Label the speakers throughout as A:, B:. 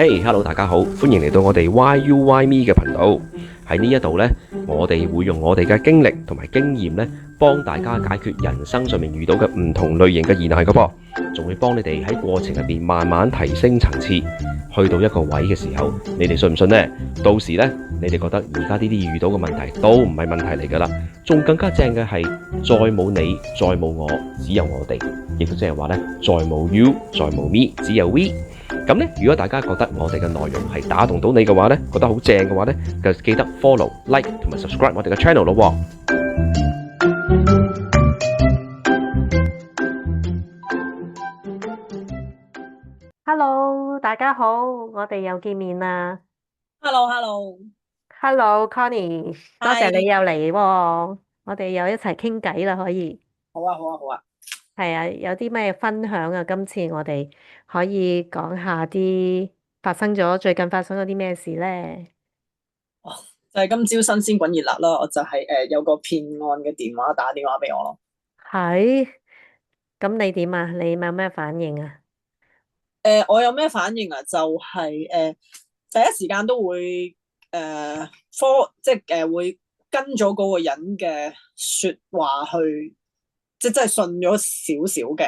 A: Hello，大家好，歡迎嚟到我哋 YUYME 嘅頻道。喺呢一度呢，我哋會用我哋嘅經歷同埋經驗呢，幫大家解決人生上面遇到嘅唔同類型嘅疑難嘅噃，仲會幫你哋喺過程入邊慢慢提升層次，去到一個位嘅時候，你哋信唔信呢？到時呢，你哋覺得而家呢啲遇到嘅問題都唔係問題嚟㗎啦，仲更加正嘅係再冇你，再冇我，只有我哋，亦都即係話呢，再冇 you， 再冇 me， 只有 we。咁咧，如果大家覺得我哋嘅內容係打動到你嘅話咧，覺得好正嘅話咧，就記得 follow、like 同埋 subscribe 我哋嘅 channel 咯。
B: Hello，大家好，我哋又見面啦。
C: Hello，Hello，Connie，
B: 多謝你
C: 係，
B: 又嚟喎，我哋又一齊傾偈啦，可以。
C: 好啊，好啊，好啊。
B: 係啊，有啲咩分享啊？今次我哋可以講下啲最近發生咗啲咩事咧？
C: 哦，就係今朝新鮮滾熱辣啦，我就係有個騙案嘅電話打電話俾我咯。
B: 係，咁你點啊？你有咩反應啊？
C: 我有咩反應啊？就係第一時間都會即係會跟咗嗰個人嘅説話去，即係信咗少少嘅。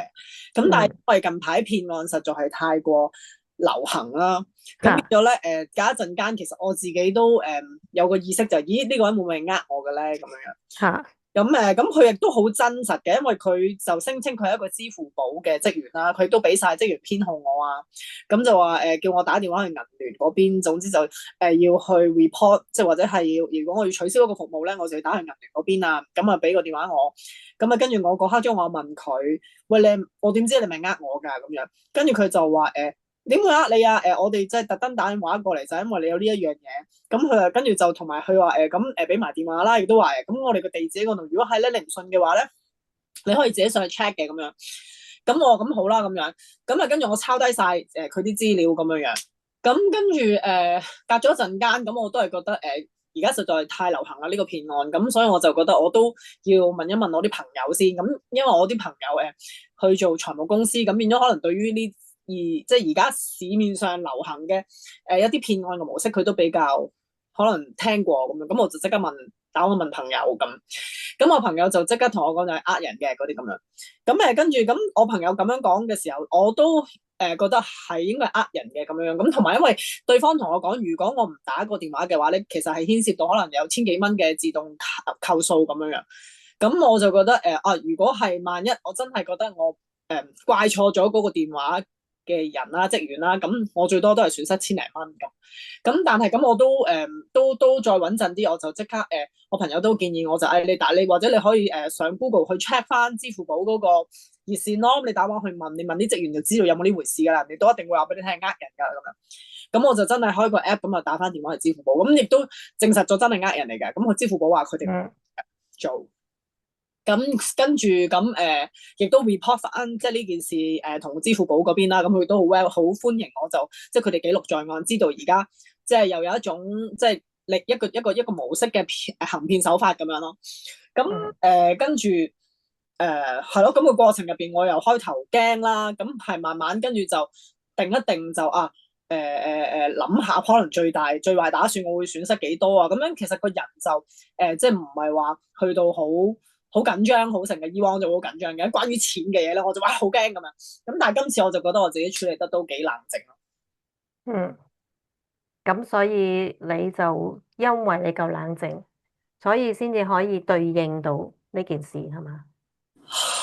C: 咁但係因
B: 嗯，
C: 為近排騙案實在係太過流行啦，咁變
B: 吓
C: 咗咧隔一陣間，其實我自己都有個意識就係，咦呢個人會唔會呃我嘅咧咁樣樣？
B: 吓，
C: 咁佢亦都好真實嘅，因為佢就聲稱佢係一個支付寶嘅職員啦，佢都俾晒職員編號我啊，咁就話叫我打電話去銀聯嗰邊，總之就要去 report，即係或者係如果我要取消嗰個服務咧，我就要打去銀聯嗰邊啊，咁啊俾個電話我，咁啊跟住我嗰刻鐘我問佢，喂我點知你咪呃我㗎咁樣，跟住佢就話點會呃你啊？我哋即係特登打電話過嚟，就係因為你有呢一樣嘢。咁佢啊，跟住就同埋佢話咁俾埋電話啦，亦都話咁我哋個地址喺嗰度。如果係咧，你唔信嘅話咧，你可以自己上去 check 嘅咁樣。咁我咁好啦，咁樣。咁啊，跟住我抄低晒佢啲資料咁樣樣。咁跟住隔咗一陣間，咁我都係覺得而家實在太流行啦呢個騙案。咁所以我就覺得我都要問一問我啲朋友先。咁因為我啲朋友去做財務公司，咁變咗可能對於呢。即係而家市面上流行嘅一啲騙案嘅模式，佢都比較可能聽過咁樣，咁我就即刻打我問朋友咁我朋友就即刻同我講就係呃人嘅嗰啲咁樣，咁跟住咁我朋友咁樣講嘅時候，我都覺得係應該呃人嘅咁樣，咁同埋因為對方同我講，如果我唔打個電話嘅話咧，其實係牽涉到可能有千幾蚊嘅自動扣數咁樣樣，咁我就覺得如果係萬一我真係覺得我怪錯咗嗰個電話嘅人啦、職員啦，咁我最多都係損失千零蚊咁。咁但係咁我都再穩陣啲，我就即刻我朋友都建議我就你或者你可以上 Google 去 check 翻支付寶嗰個熱線咯，你打電話去問，你問啲職員就知道有冇呢回事㗎啦，你都一定會話俾你聽呃人㗎咁樣。咁我就真係開個 app 咁啊打翻電話去支付寶，咁亦都證實咗真係呃人嚟嘅。咁佢支付寶話佢哋唔做。咁跟住亦都 report 翻即係呢件事同支付寶嗰邊啦，咁佢都好 well 好歡迎我就即係佢哋記錄在案，知道而家即係又有一種即係一個模式嘅行騙手法咁樣咯。咁跟住係咯，咁個過程入邊我又開頭驚啦，咁係慢慢跟住就定一定就諗下可能最壞打算我會損失幾多啊？咁樣其實個人就即係唔係話去到好緊張，好成嘅。以往就好緊張嘅，關於錢嘅嘢咧，我就話好驚咁樣。咁但係今次我就覺得我自己處理得都幾冷靜咯。
B: 嗯，咁所以你就因為你夠冷靜，所以先至可以對應到呢件事，係嘛？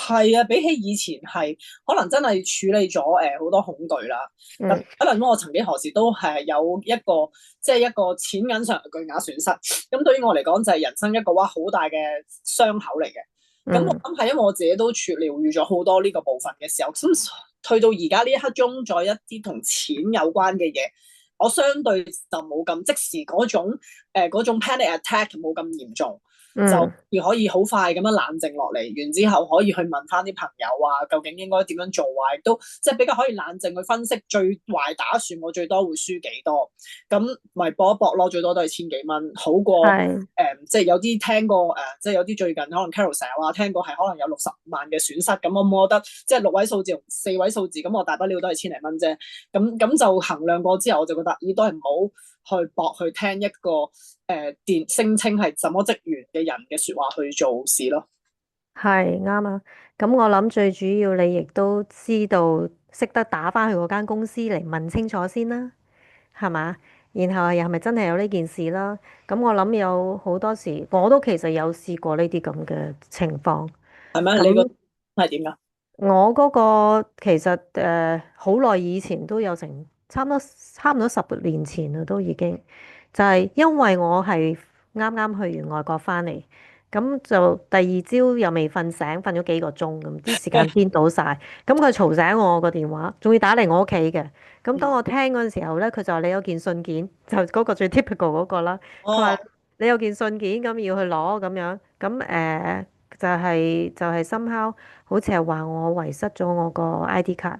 C: 係啊，比起以前係可能真係處理咗好多恐懼啦。
B: 嗯
C: 可能我曾幾何時都係有一個即係一個錢銀上嘅巨額損失。咁對於我嚟講就係人生一個好大嘅傷口嚟嘅。咁我
B: 嗯
C: 諗係因為我自己都療愈咗好多呢個部分嘅時候，咁去到而家呢一刻鐘，再一啲同錢有關嘅嘢，我相對就冇咁即時嗰種panic attack 冇咁嚴重。就
B: 嗯，
C: 可以好快咁樣冷靜落嚟，完之後可以去問翻啲朋友啊，究竟應該點樣做啊，亦都即係比較可以冷靜去分析最壞打算，我最多會輸幾多，咁咪搏一搏咯，最多都係千幾蚊，好過
B: 係
C: 即係有啲聽過即係有啲最近可能 Carousell 啊，聽過係可能有60萬嘅損失，咁我覺得即係6位數字同4位數字，咁我大不了都係千零蚊啫，咁就衡量過之後，我就覺得都係唔好去搏去聽一個聲稱係什麼職員嘅人嘅説話去做事咯。
B: 係啱啊。咁我諗最主要你亦都知道識得打翻去嗰間公司嚟問清楚先啦，係嘛？然後又係咪真係有呢件事啦？咁我諗有好多時我都其實有試過呢啲咁嘅情況。
C: 係咪？你個
B: 咁
C: 係點㗎？
B: 我嗰個其實好耐以前都有成差唔多10年前啦，都已經就係因為我係啱啱去完外國翻嚟，咁就第二朝又未瞓醒，瞓咗幾個鐘咁，啲時間顛倒晒，咁佢嘈醒我個電話，仲要打嚟我屋企嘅。咁當我聽嗰陣時候咧，佢就話你有件信件，就嗰個最 typical 嗰個啦。佢話
C: 哦
B: 你有件信件咁要去攞咁樣，咁就係 somehow 好似係話我遺失咗我個 ID 卡，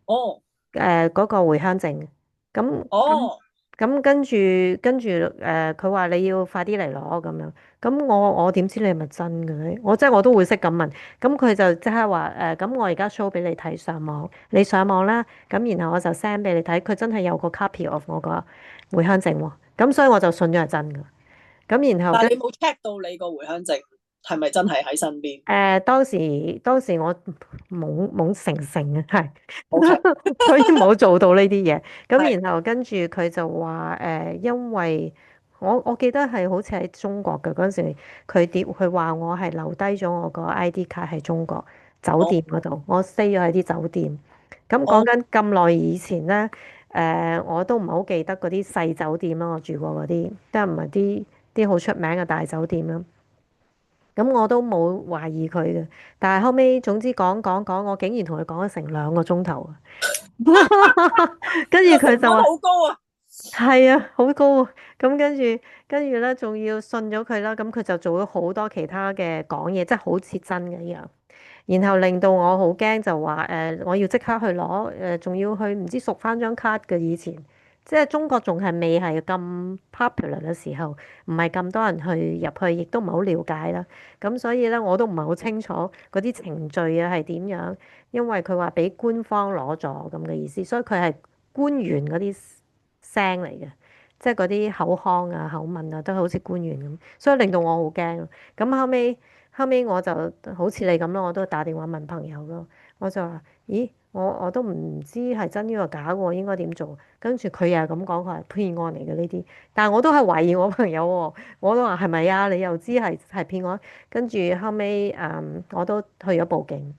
C: 哦
B: 嗰個回鄉證。咁咁
C: 哦，
B: 咁跟住佢話你要快啲嚟攞咁樣。咁我點知你係咪真嘅咧？我即係我都會識咁問。咁佢就即刻話咁我而家 show 俾你睇上網，你上網啦。咁然後我就 send 俾你睇，佢真係有個 copy of 我個回鄉證喎。咁所以我就信咗係真㗎。咁然後跟
C: 但係你冇 check 到你個回鄉證係咪真係喺身邊
B: 當時我懵成啊，係，？OK，所以冇做到呢啲嘢。
C: 係
B: 咁然後跟住佢就話因為我記得係好似喺中國嘅嗰陣時，佢話我係留低咗我個 ID 卡喺中國酒
C: 哦
B: 店嗰度，我 stay 咗喺啲酒店。咁講
C: 哦
B: 緊咁耐以前呢，我都唔係好記得嗰啲細酒店啦，我住過嗰啲，都係唔係啲好出名嘅大酒店啦。咁我都冇懷疑佢嘅，但係後尾總之講講講，我竟然同佢講咗成2個鐘頭啊！跟住
C: 呢個成本
B: 佢就話
C: 好高啊！
B: 係啊，好高啊！咁跟住咧，仲要信咗佢啦。咁佢就做咗好多其他嘅講嘢，即係好似真嘅一樣。然後令到我好驚，就話我要即刻去攞仲要去唔知贖翻張卡嘅以前。即係中國仲係未係咁 popular 嘅時候，唔係咁多人去入去，亦都唔係好了解啦。咁所以咧，我都唔係好清楚嗰啲程序啊係點樣，因為佢話俾官方攞咗咁嘅意思，所以佢係官員嗰啲聲嚟嘅，即係嗰啲口腔啊、口吻啊，都好似官員咁，所以令到我好驚。咁後尾我就好似你咁咯，我都打電話問朋友咯，我就話：咦，我都唔知係真呢個假喎，應該點做？跟住佢又係咁講，佢係騙案嚟嘅呢啲，但係我都係懷疑我朋友喎，我都話係咪啊？你又知係騙案？跟住後尾，我都去咗報警，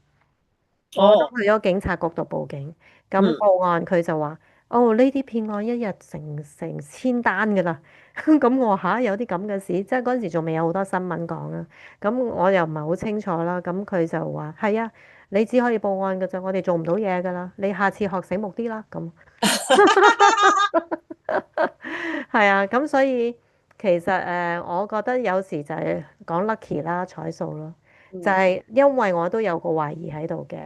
B: 我都
C: 哦
B: 去咗警察局度報警。咁
C: 嗯
B: 報案佢就話：哦，呢啲騙案一日成千單㗎啦。咁我話嚇有啲咁嘅事，即係嗰陣時仲未有好多新聞講啊。咁我又唔係好清楚啦。咁佢就話：係啊，你只可以報案㗎咋，我哋做唔到嘢㗎啦。你下次學醒目啲啦。咁係啊，咁所以其實我覺得有時就係講 lucky 啦，彩數咯，就
C: 嗯
B: 係因為我都有個懷疑喺度嘅。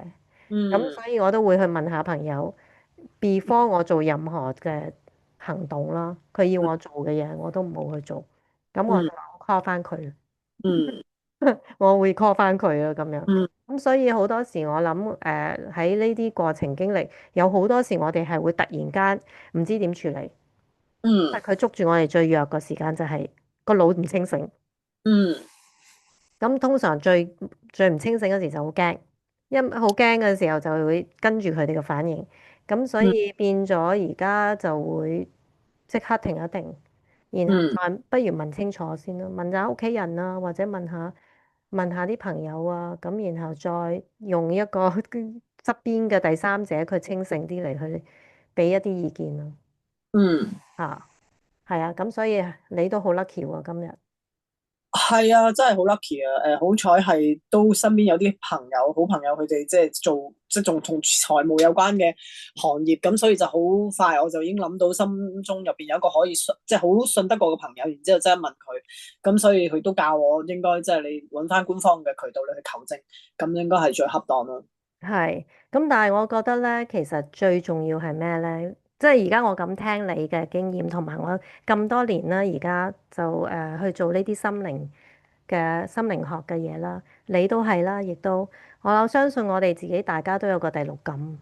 B: 咁
C: 嗯
B: 所以我都會去問下朋友，before 我做任何嘅行動啦。佢要我做嘅嘢，我都冇去做。咁我就
C: 嗯
B: call 翻佢，
C: 嗯
B: 我會 call 翻佢啊咁樣。
C: 嗯
B: 咁所以好多時我諗喺呢啲過程經歷，有好多時我哋係會突然間唔知點處理，因為
C: 嗯
B: 佢捉住我哋最弱嘅時間就係個腦唔清醒。
C: 嗯
B: 咁通常最唔清醒嗰時就好驚，好驚嘅時候就會跟住佢哋嘅反應，咁所
C: 嗯
B: 以變咗而家就會即刻停一停，然後
C: 嗯
B: 再不如問清楚先咯，問下屋企人啊，或者問下啲朋友啊，咁然後再用一個側邊嘅第三者佢清醒啲嚟去俾一啲意見咯，
C: 嗯。
B: 嚇，係啊，咁所以你都好 lucky 喎今日。
C: 係啊，真係好 lucky 啊！好彩係都身邊有啲朋友，好朋友佢哋即係做即係仲同財務有關嘅行業，咁所以就好快我就已經諗到心中入邊有一個可以即係好信得過嘅朋友，然之後即係問佢，咁所以佢都教我應該即係你揾翻官方嘅渠道你去求證，咁應該係最恰當咯。
B: 係，咁但係我覺得咧，其實最重要係咩咧？即係而家我咁聽你嘅經驗，同埋我咁多年啦，而家就去做呢啲心靈學嘅嘢啦，你都係啦，亦都我相信我哋自己大家都有個第六感。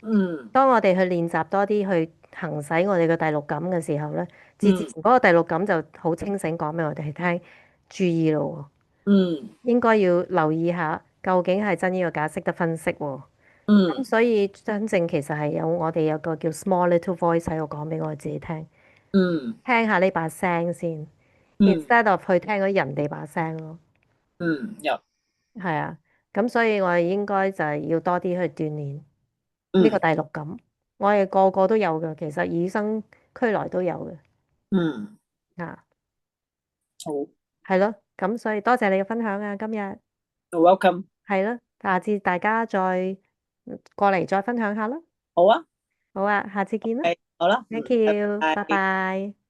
C: 嗯
B: 當我哋去練習多啲去行使我哋嘅第六感嘅時候咧，自然
C: 嗯
B: 嗰個第六感就好清醒講俾我哋聽，注意咯喎，
C: 嗯
B: 應該要留意下究竟係真呢個假，識得分析喎。咁
C: 嗯
B: 所以真正其實係我哋有個叫 small little voice 喺度講俾我自己聽，
C: 嗯
B: 聽下呢把聲先
C: 嗯
B: ，instead of 去聽嗰人哋把聲咯。
C: 有
B: 係啊，咁所以我哋應該就係要多啲去鍛鍊呢個
C: 嗯
B: 第六感。我哋個個都有嘅，其實與生俱來都有嘅。
C: 嗯
B: 啊，
C: 好
B: 係咯，咁所以多謝你嘅分享啊，今日
C: ，welcome，
B: 係咯，下次大家再過嚟再分享下啦。
C: 好啊，
B: 好啊，下次見啦
C: 好啦，，thank 拜
B: you，拜
C: 拜。
B: 拜。